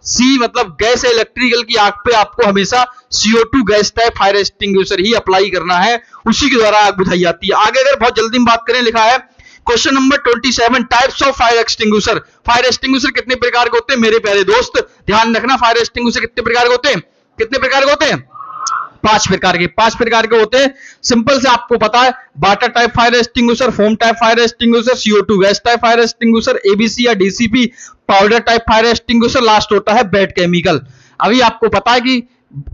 सी मतलब गैस या इलेक्ट्रिकल की आग पे आपको हमेशा CO2 gas type fire extinguisher ही अप्लाई करना है, उसी के द्वारा आग बुझाई जाती है। आगे अगर बहुत जल्दी में बात करें, लिखा है question number 27, types of fire extinguisher. Fire extinguisher कितने प्रकार के होते हैं मेरे प्यारे दोस्त, ध्यान रखना फायर एक्सटिंग्विशर कितने प्रकार के होते हैं, कितने प्रकार के होते हैं, 5 प्रकार के होते हैं। सिंपल से आपको पता है, water type fire extinguisher, foam type fire extinguisher, CO2 gas type fire extinguisher, ABC या DCP powder type fire extinguisher, last होता है बैट केमिकल। अभी आपको पता है कि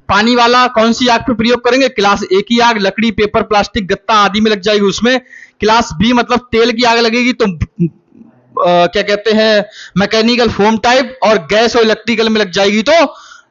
पानी वाला कौन सी आग पे प्रयोग करेंगे, क्लास ए की आग लकड़ी पेपर प्लास्टिक गत्ता आदि में लग जाएगी उसमें। क्लास बी मतलब तेल की आग लगेगी तो क्या कहते हैं मैकेनिकल फोम टाइप, और गैस और इलेक्ट्रिकल में लग जाएगी तो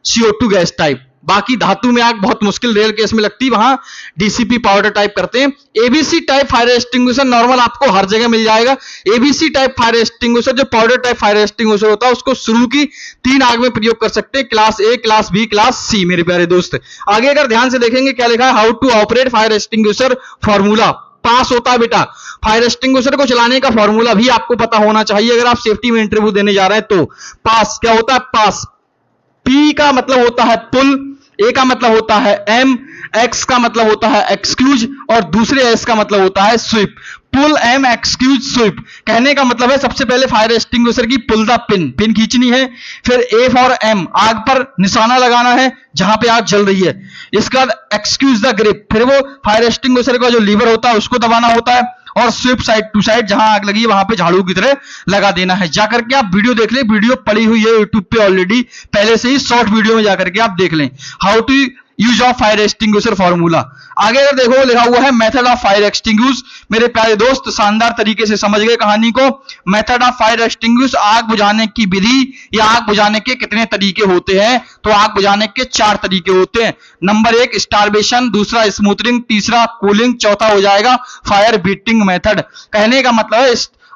CO2 गैस टाइप। बाकी धातु में आग बहुत मुश्किल रेल केस में लगती है, वहां DCP पाउडर टाइप करते हैं। ABC type fire extinguisher normal आपको हर जगह मिल जाएगा। ABC टाइप फायर एक्सटिंग्विशर जो पाउडर टाइप फायर एक्सटिंग्विशर होता है, उसको शुरू की 3 आग में प्रयोग कर सकते हैं, class A, class B, class C मेरे प्यारे दोस्त। आगे अगर ध्यान से देखेंगे क्या लिखा है, how to operate fire extinguisher formula. PASS होता है बेटा, फायर एक्सटिंग्विशर को चलाने का फॉर्मूला भी आपको पता होना चाहिए अगर आप सेफ्टी में इंटरव्यू देने जा रहे हैं तो। पास क्या होता है, पास P का मतलब होता है पुल, A का मतलब होता है M, X का मतलब होता है एक्सक्यूज और दूसरे S का मतलब होता है स्वीप। पुल, M, एक्सक्यूज, स्वीप। कहने का मतलब है सबसे पहले फायर एक्सटिंग्विशर की पुल द पिन खींचनी है, फिर A फॉर M आग पर निशाना लगाना है जहां पे आग जल रही है, इसके बाद एक्सक्यूज द ग्रिप, फिर वो फायर एक्सटिंग्विशर का जो लीवर होता है उसको दबाना होता है, और स्वीप साइड टू साइड जहां आग लगी है वहां पे झाड़ू की तरह लगा देना है। जाकर के आप वीडियो देख लें, वीडियो पड़ी हुई है यूट्यूब पे ऑलरेडी, पहले से ही शॉर्ट वीडियो में जाकर के आप देख लें how to use of fire extinguisher formula. आगे अगर देखो लिखा हुआ है मेथड ऑफ फायर एक्सटिंग्विश। मेरे प्यारे दोस्त शानदार तरीके से समझ गए कहानी को। मेथड ऑफ फायर एक्सटिंग्विश, आग बुझाने की विधि या आग बुझाने के कितने तरीके होते हैं, तो आग बुझाने के 4 तरीके होते हैं। नंबर 1 स्टारवेशन, दूसरा स्मूथनिंग, तीसरा कूलिंग, चौथा हो जाएगा फायर बीटिंग मेथड। कहने का मतलब है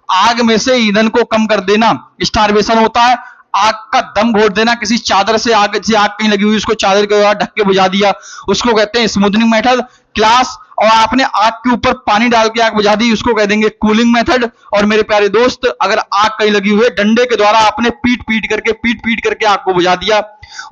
आग में से ईंधन को कम कर देना स्टारवेशन होता है, आग का दम घोट देना, किसी चादर से आग कहीं लगी हुई उसको चादर के द्वारा ढक के बुझा दिया, उसको कहते हैं स्मूथनिंग मेथड। क्लास और आपने आग के ऊपर पानी डाल के आग बुझा दी, उसको कह देंगे कूलिंग मेथड। और मेरे प्यारे दोस्त अगर आग कहीं लगी हुई है, डंडे के द्वारा आपने पीट पीट करके आग को बुझा दिया,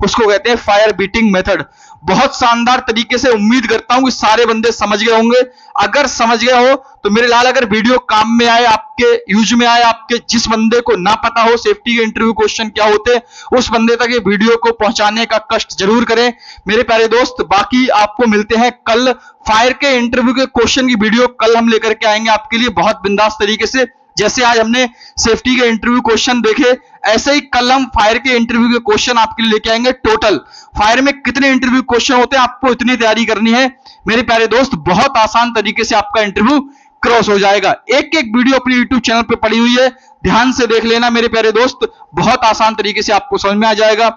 उसको कहते हैं फायर बीटिंग मेथड। बहुत शानदार तरीके से उम्मीद करता हूं कि सारे बंदे समझ गए होंगे। अगर समझ गए हो तो मेरे लाल अगर वीडियो काम में आए, आपके यूज में आए, आपके जिस बंदे को ना पता हो सेफ्टी के इंटरव्यू क्वेश्चन क्या होते हैं, उस बंदे तक ये वीडियो को पहुंचाने का कष्ट जरूर करें मेरे प्यारे दोस्त। बाकी आपको मिलते हैं कल, फायर के इंटरव्यू के क्वेश्चन की वीडियो कल हम लेकर के आएंगे आपके लिए बहुत बिंदास तरीके से। जैसे आज हमने सेफ्टी के इंटरव्यू क्वेश्चन देखे, ऐसे ही कल हम फायर के इंटरव्यू के क्वेश्चन आपके लिए लेके आएंगे। टोटल फायर में कितने इंटरव्यू क्वेश्चन होते हैं आपको इतनी तैयारी करनी है मेरे प्यारे दोस्त, बहुत आसान तरीके से आपका इंटरव्यू क्रॉस हो जाएगा। एक एक वीडियो अपने YouTube चैनल पे पड़ी हुई है, ध्यान से देख लेना मेरे प्यारे दोस्त, बहुत आसान तरीके से आपको समझ में आ जाएगा।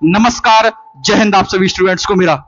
नमस्कार, जय हिंद आप सभी स्टूडेंट्स को मेरा।